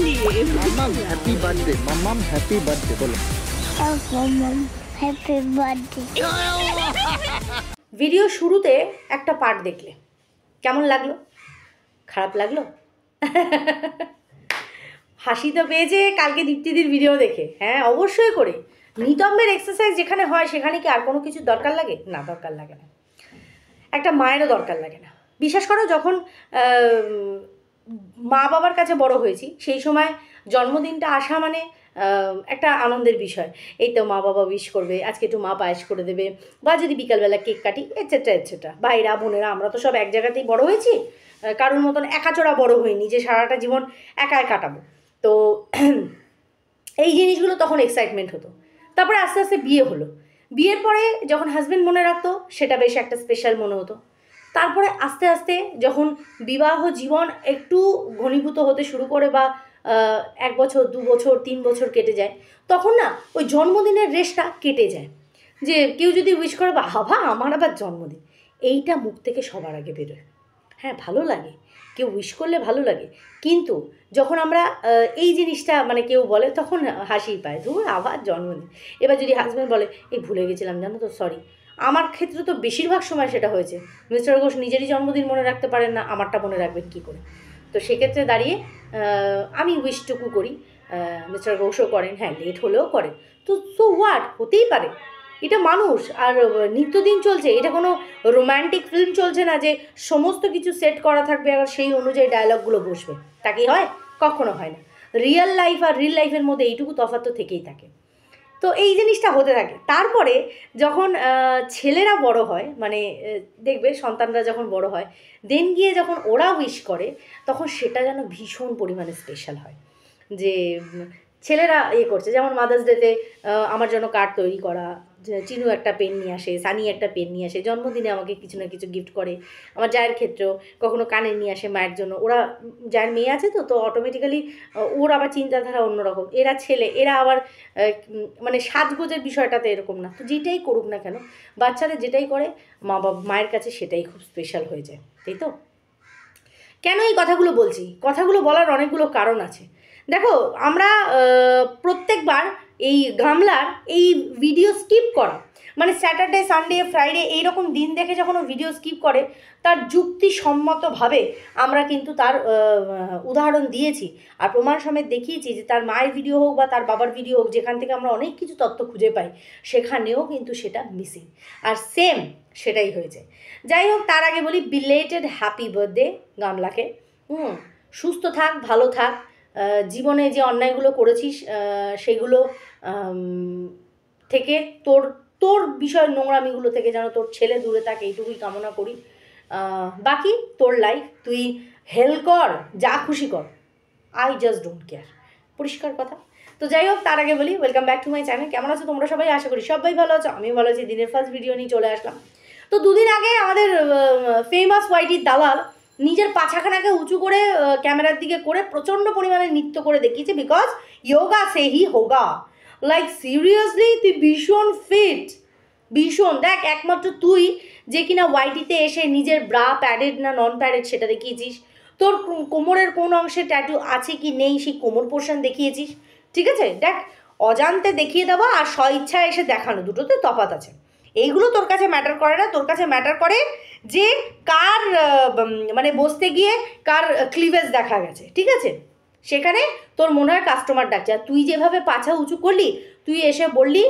মাম্মাম happy birthday, মাম্মাম happy birthday বলো। মাম্মাম হ্যাপি বার্থডে। ভিডিও শুরুতে একটা পার্ট দেখলে কেমন লাগলো? খারাপ লাগলো? হাসি তো পেয়েছে কালকে দীপ্তিদির ভিডিও দেখে। হ্যাঁ, অবশ্যই করে। নিতম্বের এক্সারসাইজ যেখানে হয় সেখানে কি আর কোনো কিছু দরকার লাগে না? দরকার লাগে না। একটা মায়েরও দরকার লাগে না। বিশ্বাস করো, যখন মা বাবার কাছে বড় হয়েছি সেই সময় জন্মদিনটা আসা মানে একটা আনন্দের বিষয়। এই তো মা বাবা উইশ করবে, আজকে একটু মা পায়েস করে দেবে, বা যদি বিকালবেলা কেক কাটি, এটসেট্রা এটসেট্রা। ভাইরা বোনেরা আমরা তো সব এক জায়গাতেই বড় হয়েছি, কারোর মতন একাচোরা বড় হইনি যে সারাটা জীবন একাই কাটাবো। তো এই জিনিসগুলো তখন এক্সাইটমেন্ট হতো। তারপরে আস্তে আস্তে বিয়ে হলো। বিয়ের পরে যখন হাজব্যান্ড মনে রাখতো সেটা বেশ একটা স্পেশাল মনে হতো। তারপরে আস্তে আস্তে যখন বিবাহ জীবন একটু ঘনীভূত হতে শুরু করে, বা 1 বছর 2 বছর 3 বছর কেটে যায়, তখন না ওই জন্মদিনের রেশটা কেটে যায়। যে কেউ যদি উইশ করে, বা হাভা আমার আবার জন্মদিন, এইটা মুখ থেকে সবার আগে বেরোয়। হ্যাঁ, ভালো লাগে, কেউ উইশ করলে ভালো লাগে, কিন্তু যখন আমরা এই জিনিসটা মানে কেউ বলে তখন হাসি পায়, ধুর আবার জন্মদিন। এবার যদি হাজব্যান্ড বলে এই ভুলে গেছিলাম জানো তো, সরি। আমার ক্ষেত্রে তো বেশিরভাগ সময় সেটা হয়েছে। মিস্টার ঘোষ নিজেরই জন্মদিন মনে রাখতে পারেন না, আমারটা মনে রাখবেন কী করে? তো সেক্ষেত্রে দাঁড়িয়ে আমি উইশটুকু করি, মিস্টার ঘোষও করেন, হ্যাঁ লেট হলেও করেন। তো সো হোয়াট, হতেই পারে। এটা মানুষ, আর নিত্যদিন চলছে। এটা কোনো রোম্যান্টিক ফিল্ম চলছে না যে সমস্ত কিছু সেট করা থাকবে আর সেই অনুযায়ী ডায়লগগুলো বসবে। তা কি হয়? কখনো হয় না। রিয়েল লাইফ আর রিয়েল লাইফের মধ্যে এইটুকু তফাৎ তো থেকেই থাকে। তো এই জিনিসটা হতে থাকে। তারপরে যখন ছেলেরা বড় হয়, মানে দেখবে সন্তানরা যখন বড় হয়, দেন গিয়ে যখন ওরা উইশ করে, তখন সেটা যেন ভীষণ পরিমাণে স্পেশাল হয়। যে ছেলেরা করছে, যেমন মাদার্স ডেতে আমার জন্য কার্ড তৈরি করা, চিনু একটা পেন নিয়ে আসে, সানি একটা পেন নিয়ে আসে, জন্মদিনে আমাকে কিছু না কিছু গিফট করে। আমার জায়ের ক্ষেত্রেও কখনো কানের নিয়ে আসে মায়ের জন্য। ওরা জায়ের মেয়ে আছে তো অটোমেটিক্যালি ওর আবার চিন্তাধারা অন্যরকম। এরা ছেলে, এরা আবার মানে সাজগোজের বিষয়টাতে এরকম না। তো যেটাই করুক না কেন, বাচ্চারা যেটাই করে মায়ের কাছে সেটাই খুব স্পেশাল হয়ে যায়, তাই তো? কেন এই কথাগুলো বলছি? কথাগুলো বলার অনেকগুলো কারণ আছে। দেখো, আমরা প্রত্যেকবার এই গামলার এই ভিডিও স্কিপ করা, মানে স্যাটারডে সানডে ফ্রাইডে এইরকম দিন দেখে যখন ও ভিডিও স্কিপ করে, তার যুক্তিসম্মতভাবে আমরা কিন্তু তার উদাহরণ দিয়েছি আর প্রমাণ সমেত দেখিয়েছি যে তার মায়ের ভিডিও হোক বা তার বাবার ভিডিও হোক, যেখান থেকে আমরা অনেক কিছু তথ্য খুঁজে পাই, সেখানেও কিন্তু সেটা মিসিং। আর সেম সেটাই হয়েছে। যাই হোক, তার আগে বলি বিলেটেড হ্যাপি বার্থডে গামলাকে। সুস্থ থাক, ভালো থাক, জীবনে যে অন্যায়গুলো করেছিস সেগুলো থেকে তোর তোর বিষয় নোংরামিগুলো থেকে যেন তোর ছেলে দূরে থাকে, এইটুকুই কামনা করি। বাকি তোর লাইফ, তুই হেল কর, যা খুশি কর, আই জাস্ট ডোন্ট কেয়ার। পরিষ্কার কথা। তো যাই হোক, তার আগে বলি welcome back to my channel. কেমন আছো তোমরা সবাই? আশা করি সবাই ভালো আছো, আমিও ভালো আছি। দিনের ফার্স্ট ভিডিও নিয়ে চলে আসলাম। তো দুদিন আগে আমাদের ফেমাস ওয়াইটির দালাল নিজের পাছাখানাকে উঁচু করে ক্যামেরার দিকে করে প্রচণ্ড পরিমাণে নৃত্য করে দেখিয়েছে, because yoga say he Hoga. Like seriously তুই ভীষণ ফিট, ভীষণ। দেখ, একমাত্র তুই যে কিনা ওয়াইটিতে এসে নিজের ব্রা প্যাডেড না নন প্যাডেড সেটা দেখিয়েছিস, তোর কোমরের কোন অংশে ট্যাটু আছে কি নেই সেই কোমর পোর্শন দেখিয়েছিস, ঠিক আছে? দেখ, অজান্তে দেখিয়ে দেওয়া আর স্বইচ্ছায় এসে দেখানো, দুটোতে তফাৎ আছে। এইগুলো তোর কাছে ম্যাটার করে না। তোর কাছে ম্যাটার করে যে কার মানে বসতে গিয়ে কার ক্লিভেজ দেখা গেছে, ঠিক আছে? সেখানে তোর মনে হয় কাস্টমার ডাকছে। আর তুই যেভাবে পাছা উঁচু করলি, তুই এসে বললি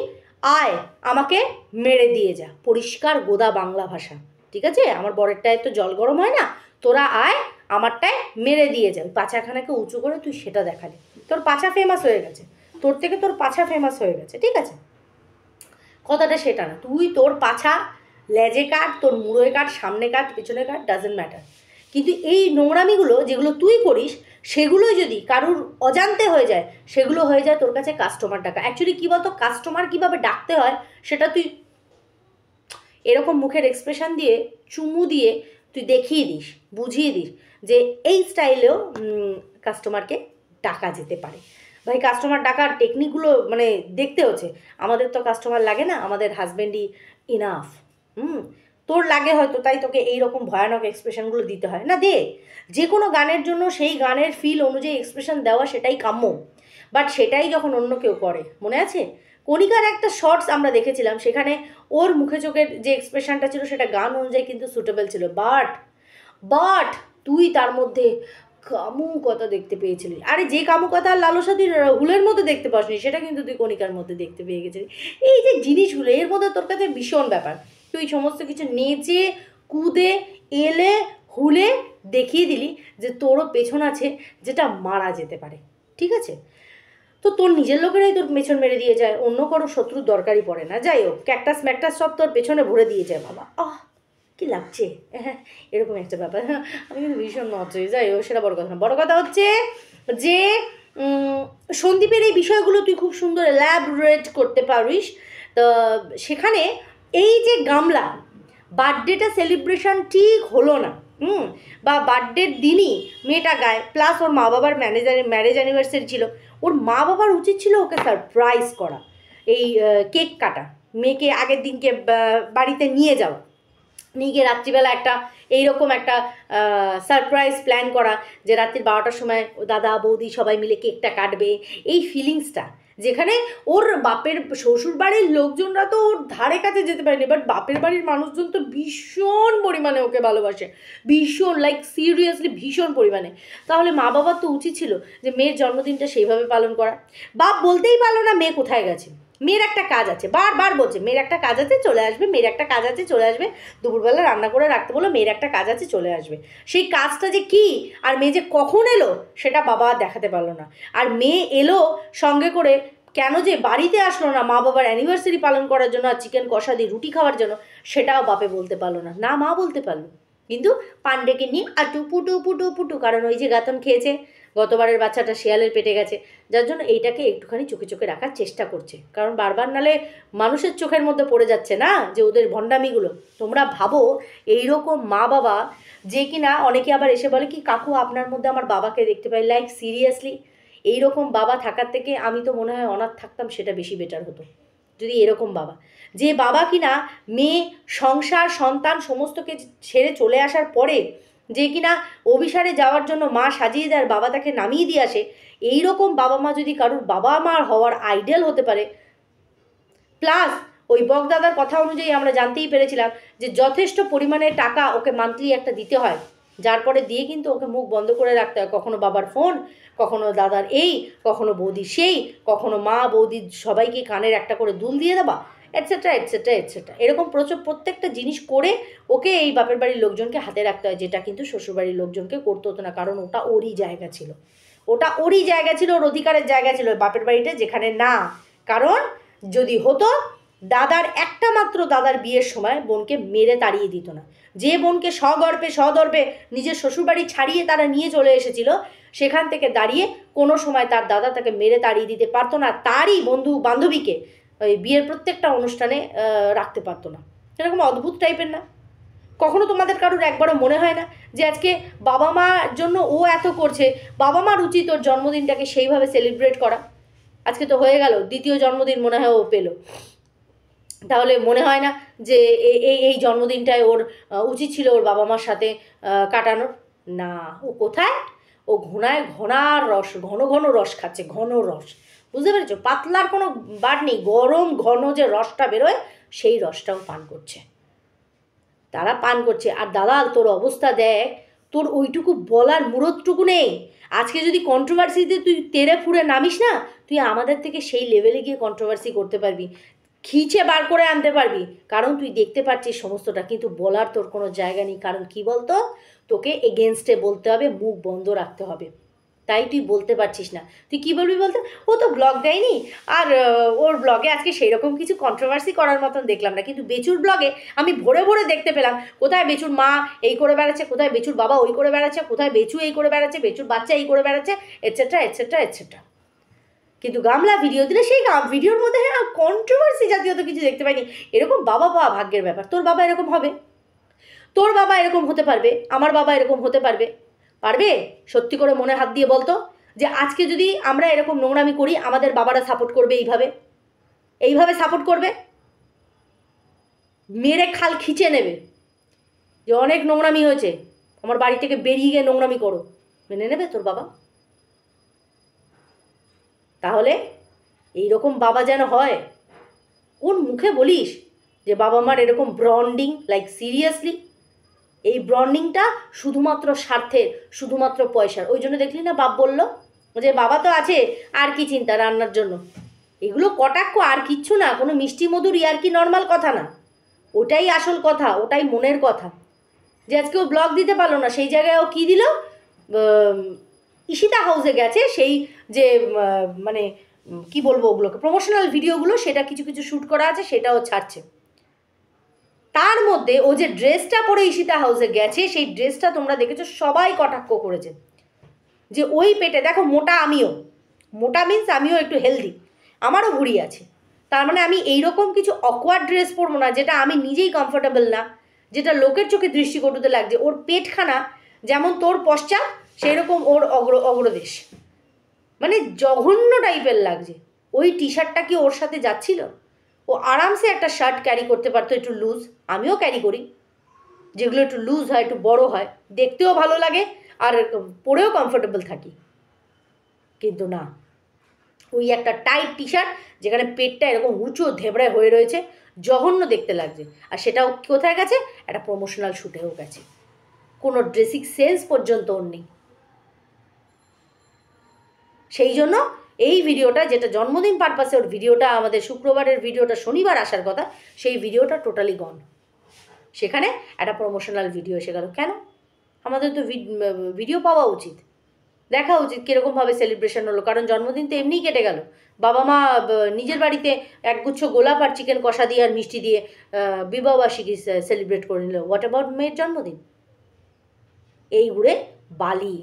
আয় আমাকে মেরে দিয়ে যা, পরিষ্কার গোদা বাংলা ভাষা, ঠিক আছে? আমার বরেরটায় তো জল গরম হয় না, তোরা আয় আমারটায় মেরে দিয়ে যা। পাছাখানাকে উঁচু করে তুই সেটা দেখালি, তোর পাছা ফেমাস হয়ে গেছে, তোর থেকে তোর পাছা ফেমাস হয়ে গেছে, ঠিক আছে? কথাটা সেটা না। তুই তোর পাছা লেজে কাট, তোর মুড়োয় কাট, সামনে কাট, পেছনে কাট, ডাজেন্ট ম্যাটার। কিন্তু এই নোংরামিগুলো যেগুলো তুই করিস, সেগুলো যদি কারুর অজান্তে হয়ে যায়, সেগুলো হয়ে যায় তোর কাছে কাস্টমার ডাকা। অ্যাকচুয়ালি কী বলতো, কাস্টমার কীভাবে ডাকতে হয় সেটা তুই এরকম মুখের এক্সপ্রেশন দিয়ে, চুমু দিয়ে তুই দেখিয়ে দিস, বুঝিয়ে দিস যে এই স্টাইলেও কাস্টমারকে ডাকা যেতে পারে। ভাই, কাস্টমার ডাকার টেকনিকগুলো মানে দেখতে হচ্ছে। আমাদের তো কাস্টমার লাগে না, আমাদের হাজব্যান্ডই ইনাফ। তোর লাগে হয়তো, তাই তোকে এইরকম ভয়ানক এক্সপ্রেশনগুলো দিতে হয় না। দে, যে কোনো গানের জন্য সেই গানের ফিল অনুযায়ী এক্সপ্রেশন দেওয়া সেটাই কাম্য। বাট সেটাই যখন অন্য কেউ করে, মনে আছে কণিকার একটা শর্টস আমরা দেখেছিলাম, সেখানে ওর মুখে চোখের যে এক্সপ্রেশনটা ছিল সেটা গান অনুযায়ী কিন্তু সুটেবল ছিল, বাট তুই তার মধ্যে কামুকতা দেখতে পেয়েছিলি। আরে যে কামুকতা আর লালসা তুই হুলের মধ্যে দেখতে পাসনি, সেটা কিন্তু তুই কণিকার মধ্যে দেখতে পেয়ে গেছিলি। এই যে জিনিসগুলো এর মধ্যে তোর কাছে ভীষণ ব্যাপার, তুই সমস্ত কিছু নেচে কুদে এলে হুলে দেখিয়ে দিলি যে তোরও পেছন আছে যেটা মারা যেতে পারে, ঠিক আছে? তো তোর নিজের লোকেরাই তোর পেছন মেরে দিয়ে যায়, অন্য কারো শত্রুর দরকারই পড়ে না। যাই হোক, ক্যাকটাস ম্যাকটাস সব তোর পেছনে ভরে দিয়ে যায়। বাবা কি লাগছে, হ্যাঁ এরকম একটা ব্যাপার। আমি কিন্তু ভীষণ নজরে, যাই হোক সেটা বড় কথা না। বড় কথা হচ্ছে যে সন্দীপের এই বিষয়গুলো তুই খুব সুন্দর এলাবোরেট করতে পারিস। তো সেখানে এই যে গামলা বার্থডেটা সেলিব্রেশন ঠিক হলো না, বা বার্থডের দিনই মেয়েটা গায়, প্লাস ওর মা বাবার ম্যারেজ অ্যানিভার্সারি ছিল, ওর মা বাবার উচিত ছিল ওকে সারপ্রাইজ করা, এই কেক কাটা, মেয়েকে আগের দিনকে বাড়িতে নিয়ে যাওয়া, নিয়ে গিয়ে রাত্রিবেলা একটা এইরকম একটা সারপ্রাইজ প্ল্যান করা, যে রাত্রির 12টার সময় দাদা বৌদি সবাই মিলে কেকটা কাটবে। এই ফিলিংসটা, যেখানে ওর বাপের শ্বশুর বাড়ির লোকজনরা তো ওর ধারে কাছে যেতে পারেনি, বাট বাপের বাড়ির মানুষজন তো ভীষণ পরিমাণে ওকে ভালোবাসে, ভীষণ লাইক সিরিয়াসলি ভীষণ পরিমাণে। তাহলে মা বাবার তো উচিত ছিল যে মেয়ের জন্মদিনটা সেইভাবে পালন করা। বাপ বলতেই পারলো না মেয়ে কোথায় গেছে, মেয়ের একটা কাজ আছে, বারবার বলছে মেয়ের একটা কাজ আছে চলে আসবে, মেয়ের একটা কাজ আছে চলে আসবে, দুপুরবেলা রান্না করে রাখতে বলো, মেয়ের একটা কাজ আছে চলে আসবে। সেই কাজটা যে কি আর মেয়ে যে কখন এলো সেটা বাবা দেখাতে পারলো না। আর মেয়ে এলো সঙ্গে করে, কেন যে বাড়িতে আসলো না মা বাবার অ্যানিভার্সারি পালন করার জন্য আর চিকেন কষা দিয়ে রুটি খাওয়ার জন্য, সেটাও বাপে বলতে পারলো না, না মা বলতে পারলো, কিন্তু পান্ডেকে নিয়ে আটু পুটু পুটু পুটু, কারণ ওই যে গাতন খেয়েছে, গতবারের বাচ্চাটা শিয়ালের পেটে গেছে, যার জন্য এইটাকে একটুখানি চোখে চোখে রাখার চেষ্টা করছে, কারণ বারবার নালে মানুষের চোখের মধ্যে পড়ে যাচ্ছে না যে ওদের ভণ্ডামিগুলো। তোমরা ভাবো এইরকম মা বাবা, যে কিনা অনেকে আবার এসে বলে কি কাকু আপনার মধ্যে আমার বাবাকে দেখতে পাই, লাইক সিরিয়াসলি এইরকম বাবা থাকার থেকে আমি তো মনে হয় অনাথ থাকতাম, সেটা বেশি বেটার হতো যদি এরকম বাবা, যে বাবা কিনা মেয়ে সংসার সন্তান সমস্তকে ছেড়ে চলে আসার পরে যে কিনা অভিসারে যাওয়ার জন্য মা সাজিয়ে দেয়, বাবা তাকে নামিয়ে দিয়ে আসে। এইরকম বাবা মা যদি কারোর বাবা মা হওয়ার আইডিয়াল হতে পারে, প্লাস ওই বকদাদার কথা অনুযায়ী আমরা জানতেই পেরেছিলাম যে যথেষ্ট পরিমাণে টাকা ওকে মান্থলি একটা দিতে হয়, যার পরে দিয়ে কিন্তু ওকে মুখ বন্ধ করে রাখতে হয়, কখনো বাবার ফোন, কখনো দাদার এই, কখনো বৌদি সেই, কখনো মা বৌদি সবাইকে কানের একটা করে দুল দিয়ে দেবা, এটসেট্রা এটসেট্রা এটসেট্রা, এরকম প্রত্যেকটা জিনিস করে ওকে এই বাপের বাড়ির লোকজনকে হাতে রাখতে হয়, যেটা কিন্তু শ্বশুরবাড়ির লোকজনকে করতে হতো না, কারণ ওটা ওরই জায়গা ছিল, ওটা ওরই জায়গা ছিল, ওর অধিকারের জায়গা ছিল বাপের বাড়িটা, যেখানে না, কারণ যদি হতো দাদার একটা মাত্র দাদার বিয়ের সময় বোনকে মেরে তাড়িয়ে দিত না, যে বোনকে সদর্পে নিজের শ্বশুরবাড়ি ছাড়িয়ে তারা নিয়ে চলে এসেছিল, সেখান থেকে দাঁড়িয়ে কোনো সময় তার দাদা তাকে মেরে তাড়িয়ে দিতে পারতো না, তারই বন্ধু বান্ধবীকে ওই বিয়ের প্রত্যেকটা অনুষ্ঠানে রাখতে পারতো না। এরকম অদ্ভুত টাইপের না? কখনো তোমাদের কারোর একবারও মনে হয় না যে আজকে বাবা মার জন্য ও এত করছে, বাবা মার উচিত ওর জন্মদিনটাকে সেইভাবে সেলিব্রেট করা? আজকে তো হয়ে গেল দ্বিতীয় জন্মদিন মনে হয় ও পেলো, তাহলে মনে হয় না যে এই জন্মদিনটায় ওর উচিত ছিল ওর বাবা মার সাথে কাটানোর? না, ও কোথায়, ও ঘনার রস, ঘন ঘন রস খাচ্ছে, ঘন রস, বুঝতে পেরেছো? পাতলার কোনো বার নেই, গরম ঘন যে রসটা বেরোয় সেই রসটাও পান করছে, তারা পান করছে। আর দালাল তোর অবস্থা দেখ, তোর ওইটুকু বলার মুরতটুকু নেই। আজকে যদি কন্ট্রোভার্সিতে তুই তেড়ে ফুড়ে নামিস না, তুই আমাদের থেকে সেই লেভেলে গিয়ে কন্ট্রোভার্সি করতে পারবি, খিচে বার করে আনতে পারবি, কারণ তুই দেখতে পাচ্ছিস সমস্তটা, কিন্তু বলার তোর কোনো জায়গা নেই। কারণ কি বলতো, তোকে এগেনস্টে বলতে হবে, মুখ বন্ধ রাখতে হবে, তাই তুই বলতে পারছিস না। তুই কী বলবি বলতে, ও তো ব্লগ দেয়নি, আর ওর ব্লগে আজকে সেই রকম কিছু কন্ট্রোভার্সি করার মতন দেখলাম না, কিন্তু বেচুর ব্লগে আমি ভরে ভরে দেখতে পেলাম কোথায় বেচুর মা এই করে বেড়াচ্ছে, কোথায় বেচুর বাবা ওই করে বেড়াচ্ছে, কোথায় বেচু এই করে বেড়াচ্ছে, বেচুর বাচ্চা এই করে বেড়াচ্ছে, এটসেট্রা এটসেট্রা এটসেট্রা। কিন্তু গামলা ভিডিও দিলে সেই ভিডিওর মধ্যে হ্যাঁ কন্ট্রোভার্সি জাতীয় তো কিছু দেখতে পাইনি। এরকম বাবা পাওয়া ভাগ্যের ব্যাপার। তোর বাবা এরকম হবে, তোর বাবা এরকম হতে পারবে, আমার বাবা এরকম হতে পারবে? পারবে? সত্যি করে মনে হাত দিয়ে বলতো যে আজকে যদি আমরা এরকম নোংরামি করি, আমাদের বাবারা সাপোর্ট করবে এইভাবে সাপোর্ট করবে? মেরে খাল খিচে নেবে। যে অনেক নোংরামি হয়েছে, আমার বাড়ি থেকে বেরিয়ে গিয়ে নোংরামি করো, মেনে নেবে তোর বাবা? তাহলে এই রকম বাবা যেন হয়, কোন মুখে বলিস যে বাবা মার এরকম ব্রন্ডিং? লাইক সিরিয়াসলি, এই ব্রন্ডিংটা শুধুমাত্র স্বার্থের, শুধুমাত্র পয়সার। ওই জন্য দেখলি না বাপ বলল যে বাবা তো আছে, আর কি চিন্তা রান্নার জন্য। এগুলো কটাক্ষ, আর কিচ্ছু না, কোনো মিষ্টি মধুর আর কি নর্মাল কথা না, ওটাই আসল কথা, ওটাই মনের কথা। যে আজকে ও ব্লগ দিতে পারলো না, সেই জায়গায় ও কী দিল, ঈশিতা হাউসে গেছে, সেই যে মানে কি বলবো ওগুলোকে, প্রমোশনাল ভিডিওগুলো, সেটা কিছু কিছু শ্যুট করা আছে, সেটাও ছাড়ছে। তার মধ্যে ও যে ড্রেসটা পরে ঈশিতা হাউসে গেছে, সেই ড্রেসটা তোমরা দেখেছো, সবাই কটাক্ষ করেছে যে ওই পেটে দেখো, মোটা আমিও, মোটা মিন্স আমিও একটু হেলদি, আমারও ভুঁড়ি আছে, তার মানে আমি এইরকম কিছু অকওয়ার্ড ড্রেস পরবো না যেটা আমি নিজেই কমফোর্টেবল না, যেটা লোকের চোখে দৃষ্টিকটুতে লাগছে। ওর পেটখানা যেমন তোর পশ্চাৎ, সেই রকম ওর অগ্রদেশ, মানে জঘন্য টাইপের লাগছে। ওই টি শার্টটা কি ওর সাথে যাচ্ছিল? ও আরামসে একটা শার্ট ক্যারি করতে পারতো একটু লুজ, আমিও ক্যারি করি, যেগুলো একটু লুজ হয়, একটু বড় হয়, দেখতেও ভালো লাগে আর পরেও কমফোর্টেবল থাকি। কিন্তু না, ওই একটা টাইট টি শার্ট যেখানে পেটটা এরকম উঁচু ধেবড়ায় হয়ে রয়েছে, জঘন্য দেখতে লাগছে। আর সেটাও কোথায় গেছে? একটা প্রমোশনাল শ্যুটেও গেছে, কোনো ড্রেসিং সেন্স পর্যন্ত ওর নেই। সেই জন্য এই ভিডিওটা, যেটা জন্মদিন পারপাসে ওর ভিডিওটা, আমাদের শুক্রবারের ভিডিওটা শনিবার আসার কথা, সেই ভিডিওটা টোটালি গন। সেখানে একটা প্রমোশনাল ভিডিও এসে গেল। কেন? আমাদের তো ভিডিও পাওয়া উচিত, দেখা উচিত কীরকমভাবে সেলিব্রেশন হলো, কারণ জন্মদিন তো এমনিই কেটে গেল। বাবা মা নিজের বাড়িতে একগুচ্ছ গোলাপ আর চিকেন কষা দিয়ে আর মিষ্টি দিয়ে বিবাহবার্ষিকী সেলিব্রেট করে নিল। হোয়াট অ্যাবাউট মেয়ের জন্মদিন? এই ঘুরে বালি।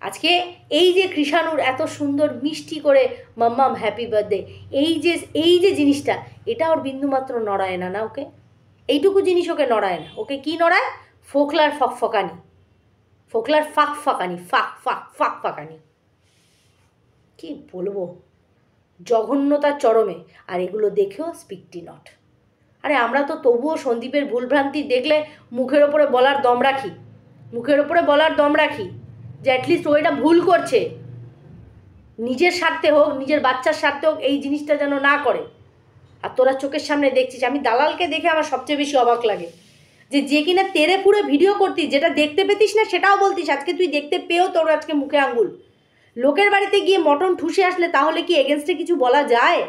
আজকে এই যে কৃষাণুর এত সুন্দর মিষ্টি করে মাম্মাম হ্যাপি বার্থডে, এই যে জিনিসটা, এটা ওর বিন্দুমাত্র নড়ায় না, না ওকে, এইটুকু জিনিস ওকে নড়ায় না। ওকে কি নড়ায়? ফোকলার ফকফকানি, ফোকলার ফাঁক ফাঁকানি। কি বলবো, জঘন্যতার চরমে। আর এগুলো দেখেও স্পিকটি নট। আরে আমরা তো তবুও সন্দীপের ভুলভ্রান্তি দেখলে মুখের ওপরে বলার দম রাখি, যে অ্যাটলিস্ট ও এটা ভুল করছে, নিজের স্বার্থে হোক, নিজের বাচ্চার স্বার্থে হোক, এই জিনিসটা যেন না করে। আর তোরা চোখের সামনে দেখছিস। আমি দালালকে দেখে আমার সবচেয়ে বেশি অবাক লাগে, যে কিনা তেরে পুরে ভিডিও করতিস, যেটা দেখতে পেতিস না সেটাও বলতিস, আজকে তুই দেখতে পেয়েও তোর আজকে মুখে আঙ্গুল। লোকের বাড়িতে গিয়ে মটন ঠুসে আসলে তাহলে কি এগেনস্টে কিছু বলা যায়?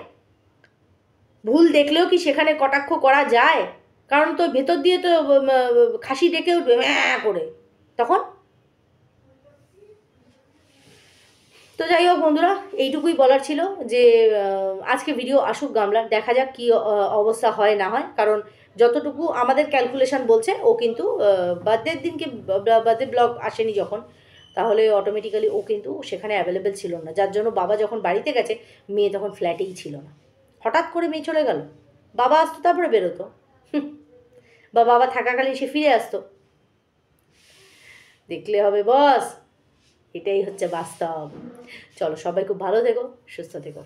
ভুল দেখলেও কি সেখানে কটাক্ষ করা যায়? কারণ তো ভেতর দিয়ে তো খাসি ডেকে উঠবে করে, তখন। তো যাই হোক বন্ধুরা, এইটুকুই বলার ছিল যে আজকে ভিডিও আসুক গামলার, দেখা যাক কী অবস্থা হয় না হয়। কারণ যতটুকু আমাদের ক্যালকুলেশন বলছে, ও কিন্তু বার্থডের দিনকে বার্থডে ব্লগ আসেনি যখন, তাহলে অটোমেটিক্যালি ও কিন্তু সেখানে অ্যাভেলেবেল ছিল না, যার জন্য বাবা যখন বাড়িতে গেছে, মেয়ে তখন ফ্ল্যাটেই ছিল না। হঠাৎ করে মেয়ে চলে গেল, বাবা আসতো তারপরে বেরোতো, বা বাবা থাকাকালীন সে ফিরে আসতো। দেখলে হবে বস, এটাই হচ্ছে বাস্তব। চলো, সবাই খুব ভালো থেকো, সুস্থ থেকো।